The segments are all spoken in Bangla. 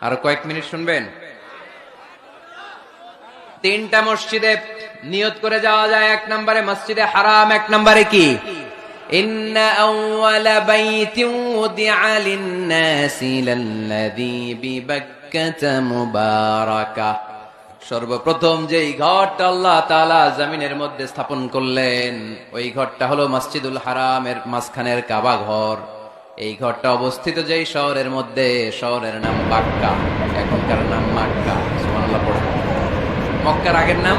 আরো কয়েক মিনিট শুনবেন। তিনটা মসজিদে নিয়ত করে যাওয়া যায়। এক নম্বরে মসজিদে হারাম, এক নম্বরে কি ইন্না আউওয়ালা বাইতিন উদিআ লিন-নাসি লাল্লাযী বিবাক্কাতা মুবারাকা। সর্বপ্রথম যেই ঘরটা আল্লাহ তাআলা জমিনের মধ্যে স্থাপন করলেন ওই ঘরটা হলো মসজিদুল হারামের মাঝখানের কাবা ঘর। এই ঘরটা অবস্থিত যেই শহরের মধ্যে, শহরের নাম বাক্কা, এখনকার নাম মক্কা। সুবহানাল্লাহ পড়ুন। মক্কার আগের নাম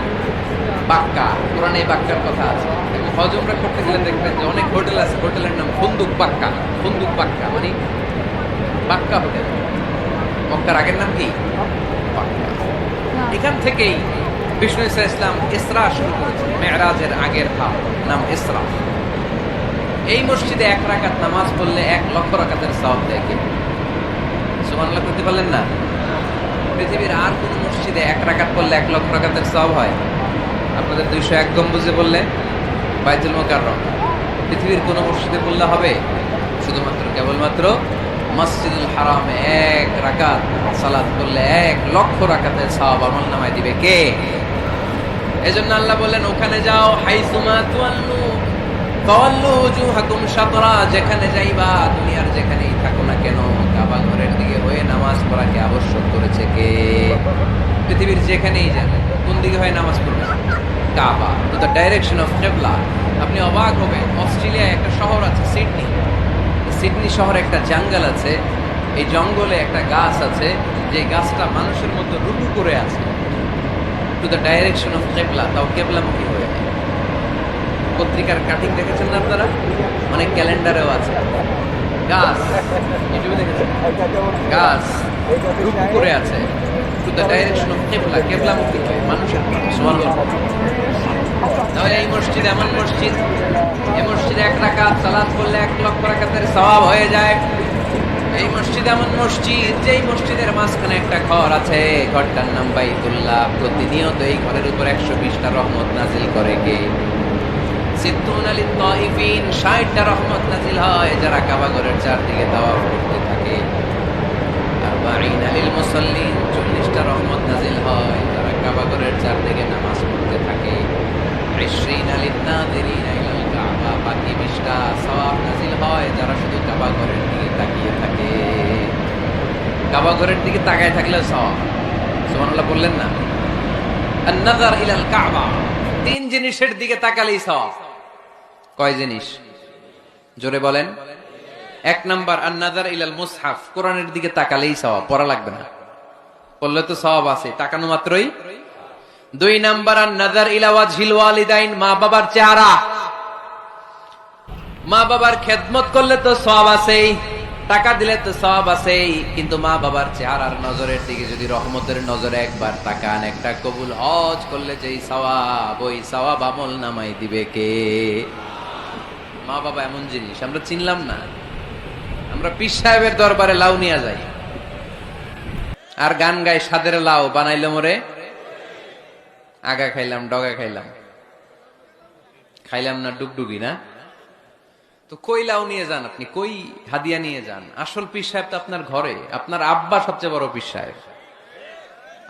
বাক্কা। কোরআনে বাক্কার কথা আছে। এবং হজ উমরা করতে গেলে দেখবেন যে অনেক হোটেল আছে, হোটেলের নাম ফুন্দুক বাক্কা। ফুন্দুক বাক্কা মানে বাক্কা হোটেল। মক্কার আগের নাম কি? বাক্কা। এখান থেকেই বিষ্ণু ইসলাম ইসরা শুরু করেছেন। মেরাজের আগের ধাপ নাম ইসরা। এই মসজিদে 1 রাকাত নামাজ পড়লে 1 লক্ষ রাকাতের সওয়াব দেয়। কে সুবহানাল্লাহ করতে পারলেন না? পৃথিবীর আর কোন মসজিদে 1 রাকাত পড়লে 1 লক্ষ রাকাতের সওয়াব হয়? আপনাদের 201 গম্বুজে বললে বাইতুল মুকাররম। পৃথিবীর কোন মসজিদে বললে হবে? শুধুমাত্র কেবলমাত্র মসজিদুল হারামে 1 রাকাত সালাত করলে 1 লক্ষ রাকাতের সওয়াব আমলনামায় দিবে কে? এজন্য আল্লাহ বললেন ওখানে যাও, হাইসুমা তুয়াল্লু ফাওয়াল্লু ওজুহাকুম শাতরা। যেখানে যাইবা, দুনিয়ার যেখানেই থাকো না কেন, কাবা ঘরের দিকে হয়ে নামাজ পড়াকে আবশ্যক করেছে কে? পৃথিবীর যেখানেই যান, কোন দিকে হয়ে নামাজ পড়বেন? কাবা, টু দ্য ডাইরেকশন অফ কিবলা। আপনি অবাক হবেন, অস্ট্রেলিয়ায় একটা শহর আছে সিডনি। সিডনি শহরে একটা জঙ্গল আছে। এই জঙ্গলে একটা গাছ আছে, যে গাছটা মানুষের মতো রুকু করে আছে, টু দ্য ডাইরেকশন অফ কিবলা, তাও কিবলামুখী হয়ে। পত্রিকার কাটিং দেখেছেন না আপনারা? অনেক ক্যালেন্ডারেও আছে। গাছ ইউটিউবে দেখেছেন, গাছ রুকু করে আছে টু দ্য ডাইরেকশন অফ কিবলা, কিবলামুখী হয়ে মানুষের। সুবহানাল্লাহ। তাহলে এই মসজিদ এমন মসজিদ, এই মসজিদে 1 রাকাত সালাত পড়লে 1 লক্ষ রাকাতের সওয়াব হয়ে যায়। এই মসজিদ এমন মসজিদ, যেই মসজিদের মাঝখানে একটা ঘর আছে, ঘরটার নাম বাইতুল্লাহ। প্রতিনিয়ত এই ঘরের উপর 120টা রহমত নাজিল করে কে? 60টা রহমত নাজিল হয় যারা কাবা ঘরের চারদিকে তাওয়াফ করতে থাকে। 40টা রহমত নাজিল হয় যারা কাবা ঘরের চারদিকে নামাজ পড়তে থাকে। 20টা ইলাল কাবা, বাকি 20টা সওয়াব নাজিল হয় যারা শুধু কাবা ঘরের দিকে তাকিয়ে থাকে। কাবা ঘরের দিকে তাকায় থাকলে সওয়াব। সুবহানাল্লাহ বললেন না? আন-নাযার ইলাল কাবা, 3 জিনিসের দিকে তাকালেই সওয়াব। কয় জিনিস? জোরে বলেন। 1 নাম্বার আন-নাযার ইলাল মুসহাফ, কোরআনের দিকে তাকালেই সওয়াব, পড়া লাগবে না, পড়লে তো সওয়াব আছে, তাকানো মাত্রই। 2 নাম্বার আন-নাযার ইলা ওয়াজহিল ওয়ালিদাইন, মা বাবার চেহারা। মা বাবার খেদমত করলে তো সওয়াব আছেই, টাকা দিলে তো সওয়াব আছেই, কিন্তু মা বাবার চেহারার নজরের দিকে যদি রহমতের নজরে একবার তাকান, একটা কবুল হজ করলে যেই সওয়াব, ওই সওয়াব আমল নামাই দিবে কে? মা বাবা এমন জিনিস আমরা চিনলাম না। আমরা পীর সাহেবের দরবারে লাউ নিয়ে যাই আর গান গাই, সাদের লাউ বানাইলে মোরে আগা খাইলাম, ডগা খাইলাম, খাইলাম না ডুগডুগি না। তো কই লাউ নিয়ে যান আপনি, কই হাদিয়া নিয়ে যান? আসল পীর সাহেব তো আপনার ঘরে। আপনার আব্বা সবচেয়ে বড় পীর সাহেব,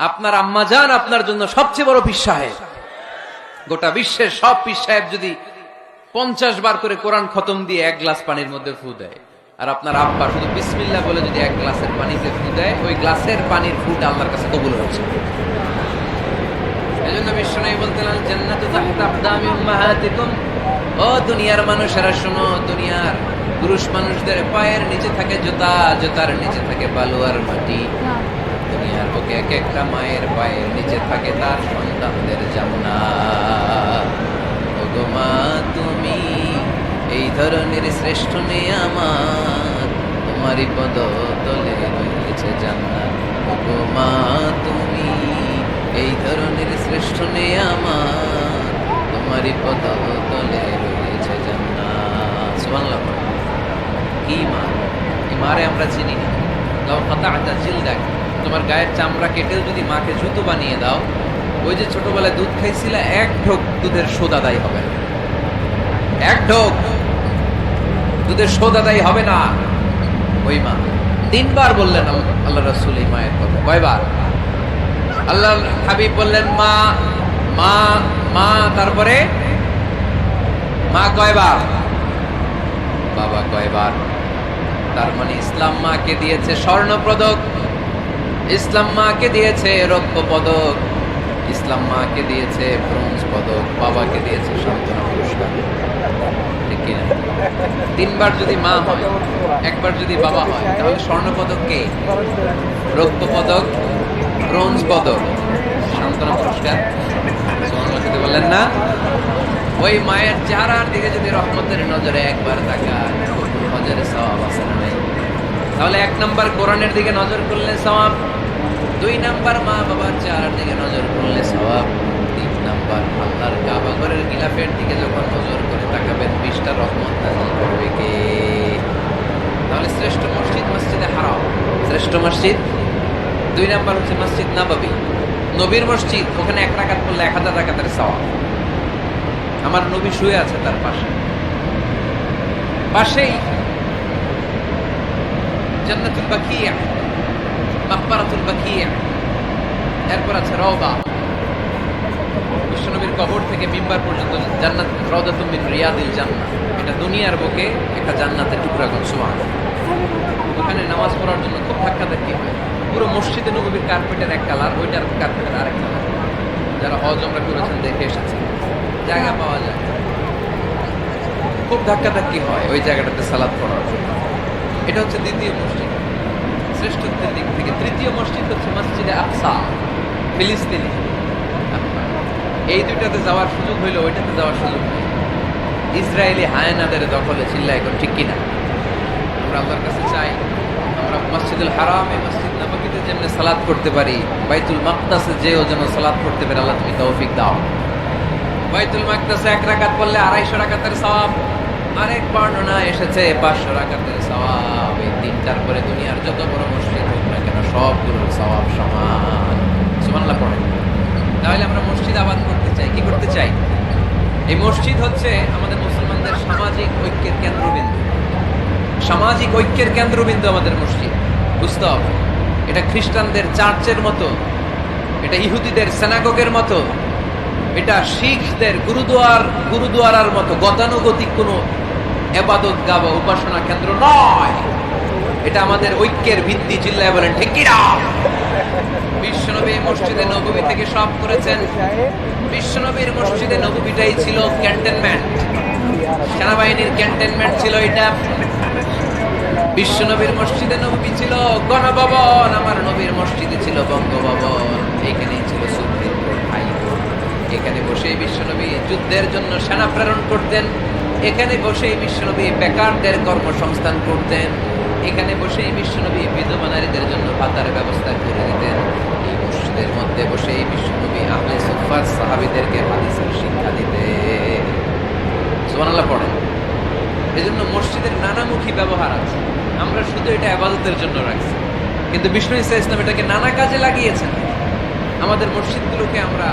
আপনার আম্মা জান আপনার জন্য সবচেয়ে বড় পীর সাহেব। গোটা বিশ্বের সব পীর সাহেব যদি 50 বার করে কোরআন খতম দিয়ে 1 গ্লাস পানির মধ্যে ফু দেয়, আর আপনার আব্বা শুধু বিসমিল্লাহ বলে যদি 1 গ্লাসের পানিতে ফু দেয়, ওই গ্লাসের পানির ফুটা আল্লাহর কাছে কবুল হচ্ছে। এজন্য বিশ্বনবী বলতেন, জান্নাতু তাহতা আকদামি উম্মাহাতিকুম। ও দুনিয়ার মানুষেরা শোনো, দুনিয়ার পুরুষ মানুষদের পায়ের নিচে থাকে জুতা, জুতার নিচে থাকে বালু আর মাটি। দুনিয়ার বুকে এক একটা মায়ের পায়ের নিচে থাকে তার সন্তানদের জান্নাত। ওগো মা তুমি এই ধরনের শ্রেষ্ঠ নিয়ামত, তোমারই পদ তলে রয়েছে জান্নাত। ওগো মা তুমি এই ধরনের শ্রেষ্ঠ নিয়ামত, তোমারই পদ তলে রয়েছে জান্নাত। সুবহানাল্লাহ। কি মা? এই মারে আমরা চিনি না। লাউ কাতা'তা জিলদাক, তোমার গায়ের চামড়া কেটেও যদি মাকে জুতো বানিয়ে দাও, ওই যে ছোটবেলায় দুধ খাইছিলা, 1 ঢোক দুধের শোধ আদায় হবে না। 1 ঢোক দুধের শোধ আদায় হবে না। ওই মা 3 বার বললেন আল্লাহ রাসূল এই মায়ের কথা। কয়বার? আল্লাহ হাবিব বললেন মা মা মা, তারপরে মা কয়বার, বাবা কয়বার। তার মানে ইসলাম মাকে দিয়েছে স্বর্ণ পদক, ইসলাম মাকে দিয়েছে রৌপ্য পদক, ইসলাম মাকে দিয়েছে ব্রোঞ্জ পদক, বাবাকে দিয়েছে সান্ত্বনা পুরস্কার। ঠিক কিনা? 3বার যদি মা হয়, একবার যদি বাবা হয়, তাহলে স্বর্ণ পদক কে? রৌপ্য পদক, ব্রোঞ্জ পদক, সান্ত্বনা পুরস্কার। সুবহানাল্লাহ বললেন না? ওই মায়ের চেহারার দিকে যদি রহমতের নজরে একবার তাকায়, হজরে সওয়াব আছে না নাই? তাহলে 1 নাম্বার কোরআনের দিকে নজর করলে সওয়াব, 2 নাম্বার মা বাবার চেহারার দিকে নজর করলে সওয়াব, 3 নাম্বার আল্লাহর কাবা ঘরের গিলাফের দিকে যখন নজর করে তাকাবেন 20টা রহমত নাযিল করবে কে? তাহলে শ্রেষ্ঠ মসজিদ মসজিদে হারাম, শ্রেষ্ঠ মসজিদ। 2 নাম্বার হচ্ছে মসজিদ নববী, নবীর মসজিদ। ওখানে 1 রাকাত পড়লে 1000 রাকাতের সওয়াব। আমার নবী শুয়ে আছে তার পাশে, পাশেই জান্নাতুল বাকিয়া, মাকবারাতুল বাকিয়া, এরপর আছে রওদা। বিশ্বনবীর কবর থেকে মিম্বার পর্যন্ত জান্নাত, রওদাতুম মিন রিয়াদিল জান্নাহ। এটা দুনিয়ার বুকে একটা জান্নাতের টুকরা। সুবহানাল্লাহ। ওখানে নামাজ পড়ার জন্য খুব ধাক্কাধাক্কি হয়। পুরো মসজিদে নববীর কার্পেটের এক কালার, ওইটার কার্পেটের আরেক কালার। যারা হজ ওমরা করেছেন দেখে এসেছেন, জায়গা পাওয়া যায়, খুব ধাক্কাধাক্কি হয় ওই জায়গাটাতে সালাত পড়ার জন্য। এটা হচ্ছে দ্বিতীয় মসজিদ শ্রেষ্ঠত্বের দিক থেকে। তৃতীয় মসজিদ হচ্ছে মসজিদে আকসা, ফিলিস্তিনি। এই দুইটাতে যাওয়ার সুযোগ হইলো, ওইটাতে যাওয়ার সুযোগ নেই। ইসরায়েলি হায়নাদের দখলে। চিল্লা এখন ঠিক কিনা? আমরা আল্লাহর কাছে চাই আমরা মসজিদুল হারামে, মসজিদ নববীতে যেমনি সালাত করতে পারি, বাইতুল মাকদাসে যেও যেন সালাত করতে পারে। আল্লাহ তুমি তৌফিক দাও। বাইতুল মাকদাসে 1 রাকাত পড়লে 250 রাকাতের সওয়াব। আরেক বর্ণনা এসেছে 500 রাকাতের সওয়াব। এই 3টার পরে দুনিয়ার যত বড় মসজিদ হোক না কেন সবগুলোর সওয়াব সমান। সুবহানাল্লাহ পড়ে। তাহলে আমরা মসজিদ আবাদ করতে চাই। কি করতে চাই? এই মসজিদ হচ্ছে আমাদের মুসলমানদের সামাজিক ঐক্যের কেন্দ্রবিন্দু। সামাজিক ঐক্যের কেন্দ্রবিন্দু আমাদের মসজিদ। বুঝতে হবে, এটা খ্রিস্টানদের চার্চের মতো, এটা ইহুদিদের সিনাগগের মতো, এটা শিখদের গুরুদুয়ারার মতো গতানুগতিক কোনো ইবাদত গাহ বা উপাসনা কেন্দ্র নয়। এটা আমাদের ঐক্যের ভিত্তি। চিল্লায় বলেন ঠিক কিনা? বিশ্বনবী মসজিদে নববী থেকে সব করেছেন। বিশ্বনবীর মসজিদে নববীটাই ছিল ক্যান্টনমেন্ট, সেনাবাহিনীর ক্যান্টনমেন্ট ছিল এটা। বিশ্বনবীর মসজিদে নববী ছিল গণভবন, আমার নবীর মসজিদে ছিল বঙ্গভবন। এখানেই ছিল সুপ্রিম কোর্ট, হাইকোর্ট। এখানে বসেই বিশ্বনবী যুদ্ধের জন্য সেনা প্রেরণ করতেন। এখানে বসেই বিশ্বনবী বেকারদের কর্মসংস্থান করতেন। এখানে বসেই বিশ্বনবী বিধবা নারীদের জন্য ভাতার ব্যবস্থা করে দিতেন। এই মসজিদের মধ্যে বসেই বিশ্বনবী আহলে সুফফার সাহাবীদেরকে হাদিসের শিক্ষা দিতেন। সুবহানাল্লাহ পড়েন। এজন্য মসজিদের নানামুখী ব্যবহার আছে। আমরা শুধু এটা ইবাদতের জন্য রাখছি, কিন্তু বিষ্ণু ঈসা ইসলাম এটাকে নানা কাজে লাগিয়েছেন। আমাদের মসজিদগুলোকে আমরা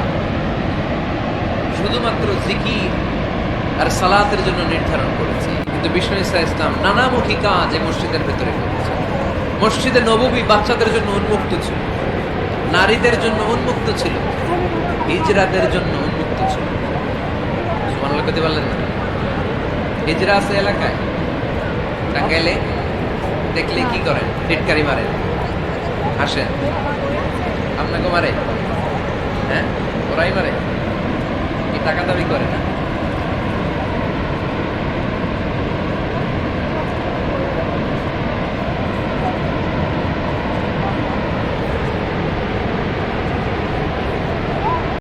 শুধুমাত্র জিকির আর সালাতের জন্য নির্ধারণ করেছি, কিন্তু বিষ্ণু ঈসা ইসলাম নানামুখী কাজ এই মসজিদের ভেতরে করেছেন। মসজিদে নববী বাচ্চাদের জন্য উন্মুক্ত ছিল, নারীদের জন্য উন্মুক্ত ছিল, হিজড়াদের জন্য উন্মুক্ত ছিল। সুবহানাল্লাহ কইতে পারলেন না? হিজড়া আছে এলাকায়, টাকাইলে দেখলে কি করেন? টিটকারি মারেন, আসেন, আপনাকে মারে, হ্যাঁ ওরাই মারে, কি টাকা দাবি করে না?